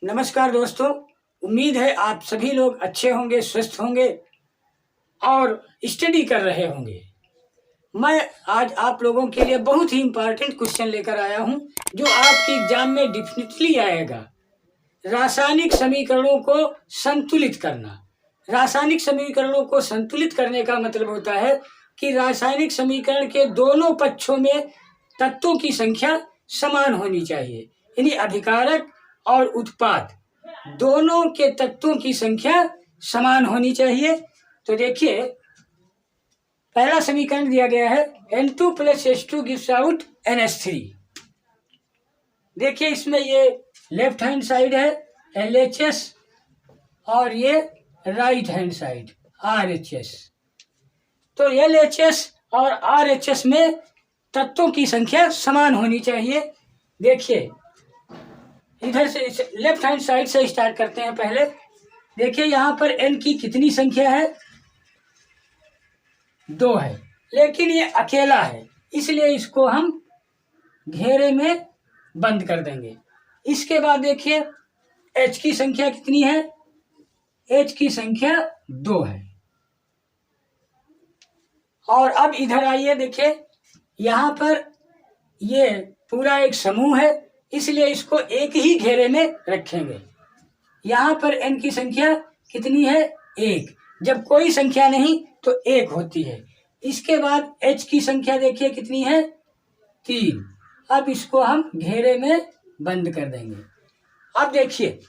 नमस्कार दोस्तों। उम्मीद है आप सभी लोग अच्छे होंगे, स्वस्थ होंगे और स्टडी कर रहे होंगे। मैं आज आप लोगों के लिए बहुत ही इम्पोर्टेंट क्वेश्चन लेकर आया हूं जो आपके एग्जाम में डेफिनेटली आएगा। रासायनिक समीकरणों को संतुलित करना। रासायनिक समीकरणों को संतुलित करने का मतलब होता है कि रासायनिक समीकरण के दोनों पक्षों में तत्वों की संख्या समान होनी चाहिए, यानी अभिकारक और उत्पाद दोनों के तत्वों की संख्या समान होनी चाहिए। तो देखिए, पहला समीकरण दिया गया है N2 + H2 gives out NH3। देखिए, इसमें ये लेफ्ट हैंड साइड है LHS और ये राइट हैंड साइड RHS। तो LHS और RHS में तत्वों की संख्या समान होनी चाहिए। देखिए, इधर से लेफ्ट हैंड साइड से स्टार्ट करते हैं। पहले देखिए, यहाँ पर N की कितनी संख्या है? 2 है, लेकिन ये अकेला है, इसलिए इसको हम घेरे में बंद कर देंगे। इसके बाद देखिए, H की संख्या कितनी है? H की संख्या 2 है। और अब इधर आइए, देखिए यहाँ पर ये पूरा एक समूह है, इसलिए इसको एक ही घेरे में रखेंगे। यहाँ पर N की संख्या कितनी है? 1। जब कोई संख्या नहीं तो 1 होती है। इसके बाद H की संख्या देखिए कितनी है? 3। अब इसको हम घेरे में बंद कर देंगे। अब देखिए,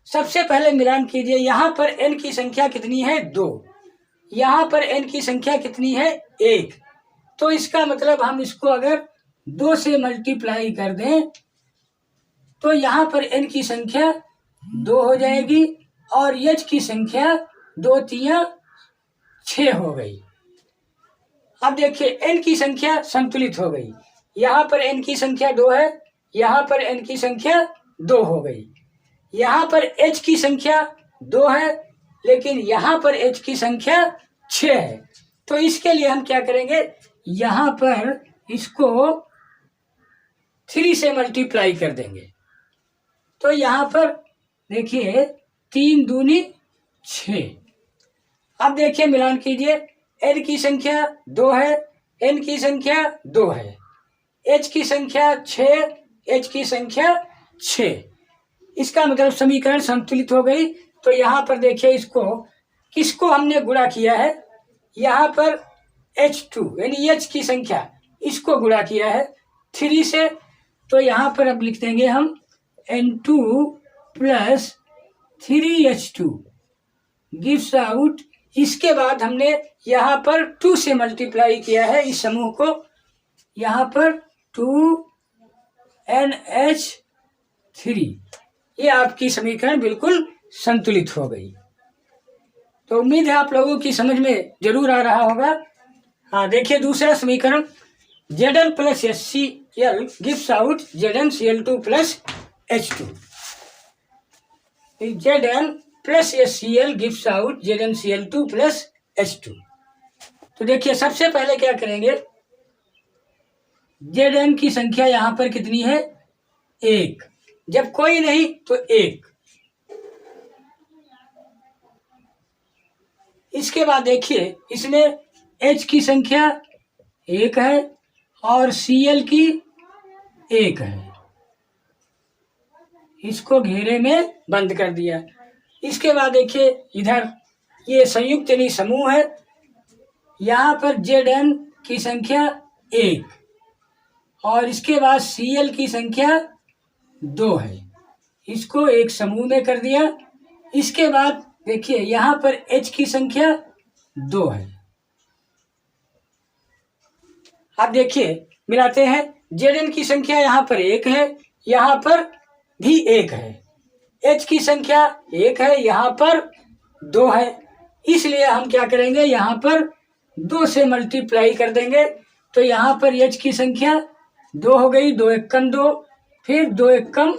सबसे पहले मिलान कीजिए। यहाँ पर N की संख्या कितनी है? 2। यहाँ पर N की संख्या कितनी है? 1। तो इसका मतलब हम इसको अगर 2 से मल्टीप्लाई कर दें तो यहाँ पर N की संख्या 2 हो जाएगी और H की संख्या 2 3 6 हो गई। अब देखिए, N की संख्या संतुलित हो गई। यहाँ पर N की संख्या 2 है, यहाँ पर N की संख्या 2 हो गई। यहाँ पर H की संख्या 2 है, लेकिन यहाँ पर H की संख्या 6 है। तो इसके लिए हम क्या करेंगे? यहाँ पर इसको 3 से मल्टीप्लाई कर देंगे। तो यहाँ पर देखिए 3 दूनी 6। अब देखिए, मिलान कीजिए। N की संख्या 2 है, N की संख्या 2 है, H की संख्या 6, H की संख्या 6। इसका मतलब समीकरण संतुलित हो गई। तो यहाँ पर देखिए, इसको किसको हमने गुणा किया है? यहाँ पर H2 यानी H की संख्या, इसको गुणा किया है 3 से। तो यहाँ पर अब लिख देंगे हम N2 + 3H2 गिव्स आउट। इसके बाद हमने यहाँ पर 2 से मल्टीप्लाई किया है इस समूह को। यहाँ पर 2NH3। ये आपकी समीकरण बिल्कुल संतुलित हो गई। तो उम्मीद है आप लोगों की समझ में जरूर आ रहा होगा। हाँ, देखिए दूसरा समीकरण Zn + HCl gives out ZnCl2 + H2। Zn + HCl gives out ZnCl2 + H2। तो देखिए, सबसे पहले क्या करेंगे? Zn की संख्या यहाँ पर कितनी है? 1। जब कोई नहीं तो 1। इसके बाद देखिए, इसमें H की संख्या 1 है और Cl की 1 है। इसको घेरे में बंद कर दिया। इसके बाद देखिए, इधर ये संयुक्त यानी समूह है। यहाँ पर Zn की संख्या 1 और इसके बाद Cl की संख्या 2 है। इसको एक समूह में कर दिया। इसके बाद देखिए, यहाँ पर H की संख्या 2 है। अब देखिए, मिलाते हैं। Zn की संख्या यहाँ पर 1 है, यहाँ पर भी 1 है। H की संख्या 1 है, यहाँ पर 2 है। इसलिए हम क्या करेंगे? यहाँ पर 2 से मल्टीप्लाई कर देंगे। तो यहाँ पर H की संख्या 2 हो गई, 2 1 कम 2, फिर 2 1 कम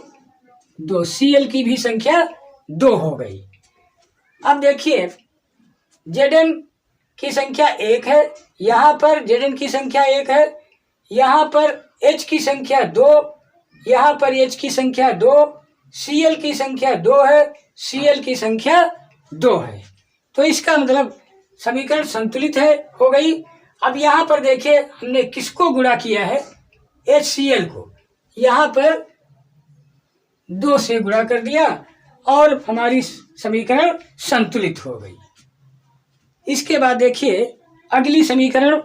2। Cl की भी संख्या 2 हो गई। अब देखिए, Zn की संख्या 1 है, यहाँ पर Zn की संख्या 1 है, यहाँ पर H की संख्या 2, यहाँ पर H की संख्या 2, Cl की संख्या 2 है, Cl की संख्या 2 है। तो इसका मतलब समीकरण संतुलित है, हो गई। अब यहाँ पर देखिए हमने किसको गुणा किया है, HCl को, यहाँ पर 2 से गुणा कर दिया और हमारी समीकरण संतुलित हो गई। इसके बाद देखिए अगली समीकरण,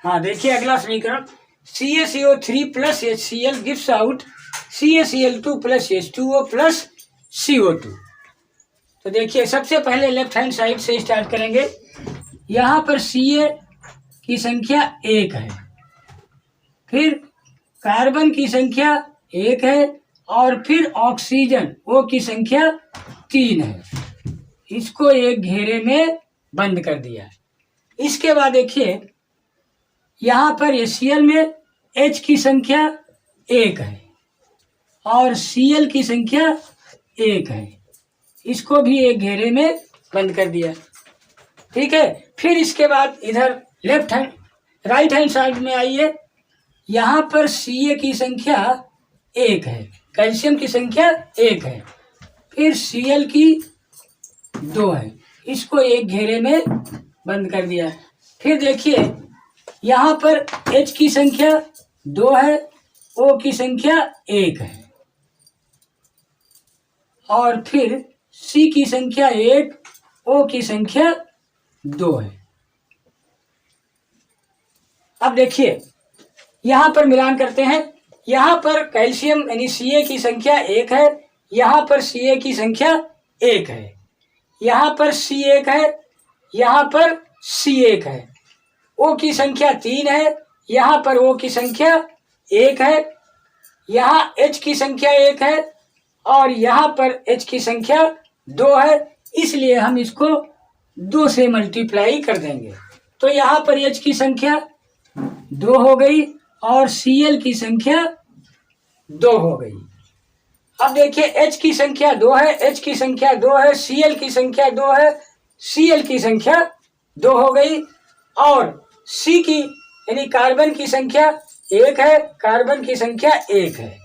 हाँ देखिए अगला समीकरण, CaCO3 plus HCl gives out CaCl2 plus H2O plus CO2। तो देखिए सबसे पहले लेफ्ट हैंड साइड से स्टार्ट करेंगे। यहाँ पर Ca की संख्या 1 है, फिर कार्बन की संख्या 1 है और फिर ऑक्सीजन O की संख्या 3 है। इसको एक घेरे में बंद कर दिया। इसके बाद देखिए यहाँ पर HCl में H की संख्या 1 है और Cl की संख्या 1 है। इसको भी एक घेरे में बंद कर दिया। ठीक है, फिर इसके बाद इधर राइट हैंड साइड में आइए। यहाँ पर Ca की संख्या 1 है, कैल्शियम की संख्या 1 है, फिर Cl की 2 है। इसको एक घेरे में बंद कर दिया। फिर देखिए यहाँ पर H की संख्या 2 है, O की संख्या 1 है और फिर C की संख्या 1, O की संख्या 2 है। अब देखिए यहाँ पर मिलान करते हैं। यहाँ पर कैल्शियम यानी Ca की संख्या 1 है, यहाँ पर Ca की संख्या 1 है, यहाँ पर C1 है, यहाँ पर C1 है। O की संख्या 3 है, यहाँ पर O की संख्या 1 है, यहाँ H की संख्या 1 है और यहाँ पर H की संख्या 2 है। इसलिए हम इसको 2 से मल्टीप्लाई कर देंगे। तो यहाँ पर H की संख्या 2 हो गई और Cl की संख्या 2 हो गई। अब देखिए H की संख्या 2 है, H की संख्या 2 है, Cl की संख्या 2 है, Cl की संख्या 2 हो गई और C की यानी कार्बन की संख्या 1 है, कार्बन की संख्या 1 है।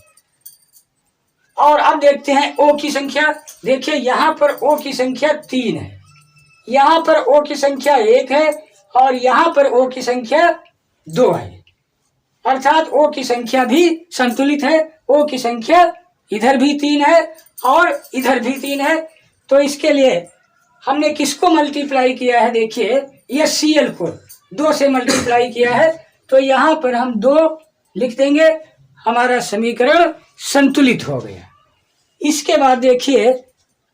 और अब देखते हैं O की संख्या। देखिए यहाँ पर O की संख्या 3 है, यहाँ पर O की संख्या 1 है और यहाँ पर O की संख्या 2 है, अर्थात O की संख्या भी संतुलित है। O की संख्या इधर भी 3 है और इधर भी 3 है। तो इसके लिए हमने किसको मल्टीप्लाई किया है, देखिए ये Cl को 2 से मल्टीप्लाई किया है। तो यहाँ पर हम 2 लिख देंगे, हमारा समीकरण संतुलित हो गया। इसके बाद देखिए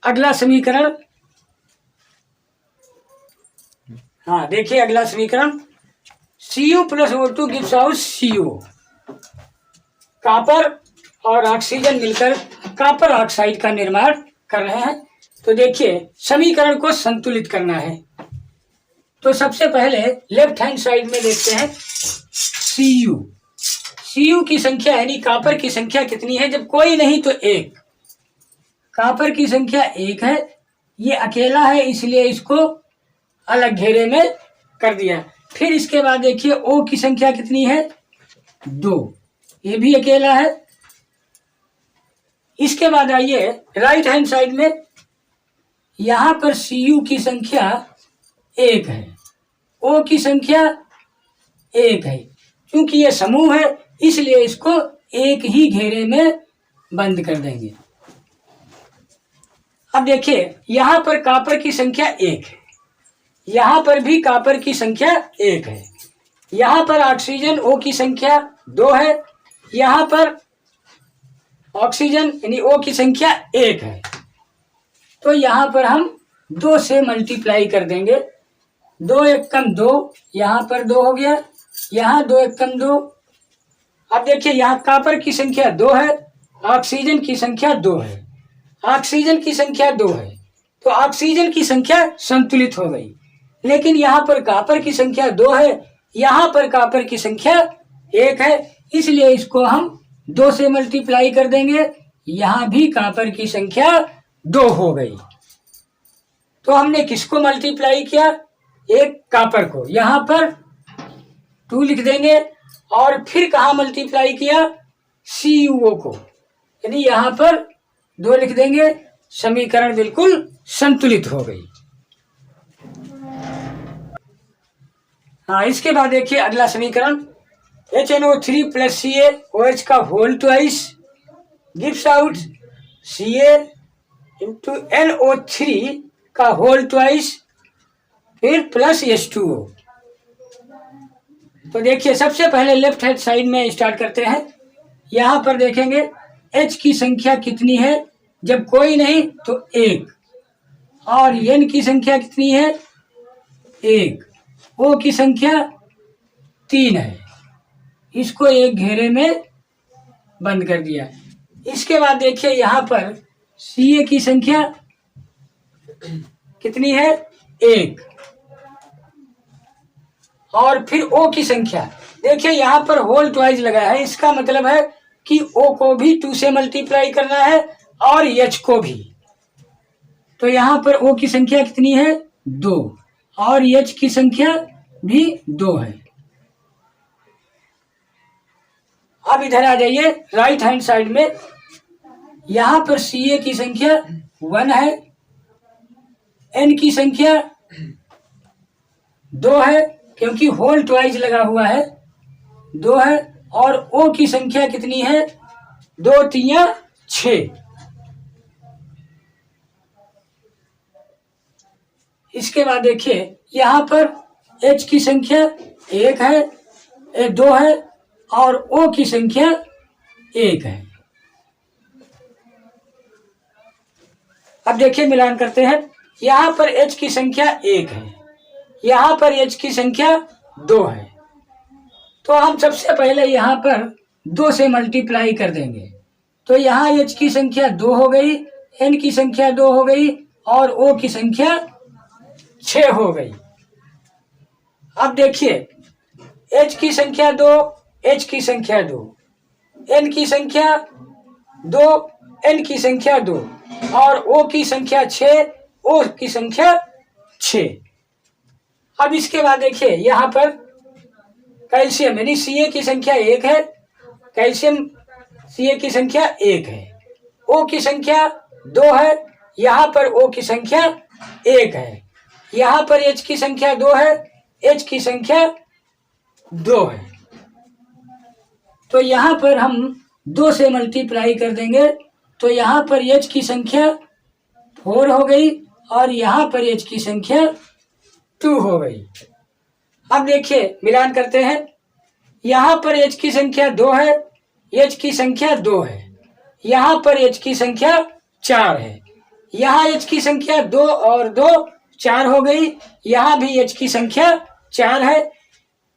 अगला समीकरण, हाँ देखिए अगला समीकरण, Cu plus O2 gives out CO। Copper और ऑक्सीजन मिलकर कॉपर ऑक्साइड का निर्माण कर रहे हैं। तो देखिए समीकरण को संतुलित करना है। तो सबसे पहले लेफ्ट हैंड साइड में देखते हैं Cu की संख्या यानी कॉपर की संख्या कितनी है, जब कोई नहीं तो 1। कॉपर की संख्या 1 है, ये अकेला है इसलिए इसको अलग घेरे में कर दिया। फिर इसके बाद देखिए O की संख्या कितनी है, 2, ये भी अकेला है। इसके बाद आइए राइट हैंड साइड में, यहाँ पर Cu की संख्या 1 है, O की संख्या 1 है। क्योंकि ये समूह है इसलिए इसको एक ही घेरे में बंद कर देंगे। अब देखिए यहाँ पर कॉपर की संख्या 1 है, यहाँ पर भी कॉपर की संख्या 1 है, यहाँ पर ऑक्सीजन O की संख्या 2 है, यहाँ पर ऑक्सीजन यानी O की संख्या 1 है। तो यहाँ पर हम 2 से मल्टीप्लाई कर देंगे। 2 एक कम 2, यहाँ पर 2 हो गया, यहाँ 2 एक कम 2। अब देखिए यहाँ कॉपर की संख्या 2 है, ऑक्सीजन की संख्या 2 है, ऑक्सीजन की संख्या 2 है। तो ऑक्सीजन की संख्या संतुलित हो गई। लेकिन यहाँ पर कॉपर की संख्या 2 है, यहाँ पर कॉपर की संख्या 1 है, इसलिए इसको हम 2 से मल्टीप्लाई कर देंगे। यहाँ भी कॉपर की संख्या 2 हो गई। तो हमने किसको मल्टीप्लाई किया, एक कॉपर को, यहाँ पर 2 लिख देंगे और फिर कहाँ मल्टीप्लाई किया, CuO को, यानी यहाँ पर 2 लिख देंगे, समीकरण बिल्कुल संतुलित हो गई। हाँ, इसके बाद देखिए अगला समीकरण HNO3 + CaOH का whole twice gives out Ca into NO3 का होल ट्वाइस फिर प्लस H2O। तो देखिए सबसे पहले लेफ्ट हैंड साइड में स्टार्ट करते हैं। यहाँ पर देखेंगे H की संख्या कितनी है, जब कोई नहीं तो 1, और N की संख्या कितनी है 1, O की संख्या 3 है। इसको एक घेरे में बंद कर दिया। इसके बाद देखिए यहाँ पर Ca की संख्या कितनी है 1, और फिर O की संख्या देखिए यहाँ पर होल ट्वाइस लगा है, इसका मतलब है कि O को भी 2 से मल्टीप्लाई करना है और H को भी। तो यहाँ पर O की संख्या कितनी है 2 और H की संख्या भी 2 है। अब इधर आ जाइए राइट हैंड साइड में। यहाँ पर Ca की संख्या 1 है, N की संख्या 2 है क्योंकि होल ट्वाइस लगा हुआ है, 2 है, और O की संख्या कितनी है 2 3 6। इसके बाद देखिए यहाँ पर H की संख्या 1 है, 2 है, और O की संख्या 1 है। अब देखिए मिलान करते हैं। यहाँ पर H की संख्या 1 है, यहाँ पर H की संख्या 2 है, तो हम सबसे पहले यहाँ पर 2 से मल्टीप्लाई कर देंगे। तो यहाँ H की संख्या 2 हो गई, N की संख्या 2 हो गई, और O की संख्या 6 हो गई। अब देखिए H की संख्या 2, H की संख्या 2, N की संख्या 2, N की संख्या 2, और O की संख्या 6, O की संख्या 6। अब इसके बाद देखिए यहाँ पर कैल्शियम यानी Ca की संख्या 1 है, कैल्शियम Ca की संख्या 1 है, O की संख्या 2 है, यहाँ पर O की संख्या 1 है, यहाँ पर H की संख्या 2 है, H की संख्या 2 है। तो यहाँ पर हम 2 से मल्टीप्लाई कर देंगे, तो यहाँ पर H की संख्या 4 हो गई और यहाँ पर H की संख्या 2 हो गई। अब देखिए मिलान करते हैं। यहाँ पर H की संख्या 2 है, H की संख्या 2 है, यहाँ पर H की संख्या 4 है, यहाँ H की संख्या 2 और 2 4 हो गई, यहाँ भी H की संख्या 4 है,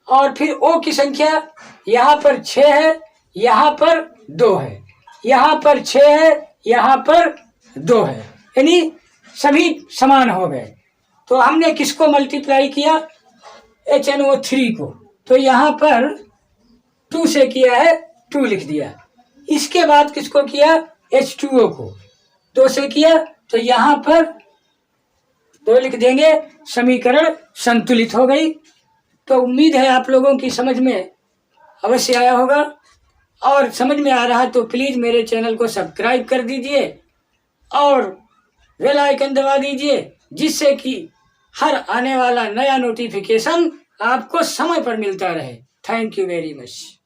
और फिर O की संख्या यहाँ पर 6 है, यहाँ पर 2 है, यहाँ पर 6 है, यहाँ पर 2 है, यानी सभी समान हो गए। तो हमने किसको मल्टीप्लाई किया HNO3 को, तो यहाँ पर 2 से किया है, 2 लिख दिया। इसके बाद किसको किया H2O को 2 से किया, तो यहाँ पर 2 लिख देंगे, समीकरण संतुलित हो गई। तो उम्मीद है आप लोगों की समझ में अवश्य आया होगा, और समझ में आ रहा है तो प्लीज़ मेरे चैनल को सब्सक्राइब कर दीजिए और बेल आइकन दबा दीजिए, जिससे कि हर आने वाला नया नोटिफिकेशन आपको समय पर मिलता रहे। Thank you very much.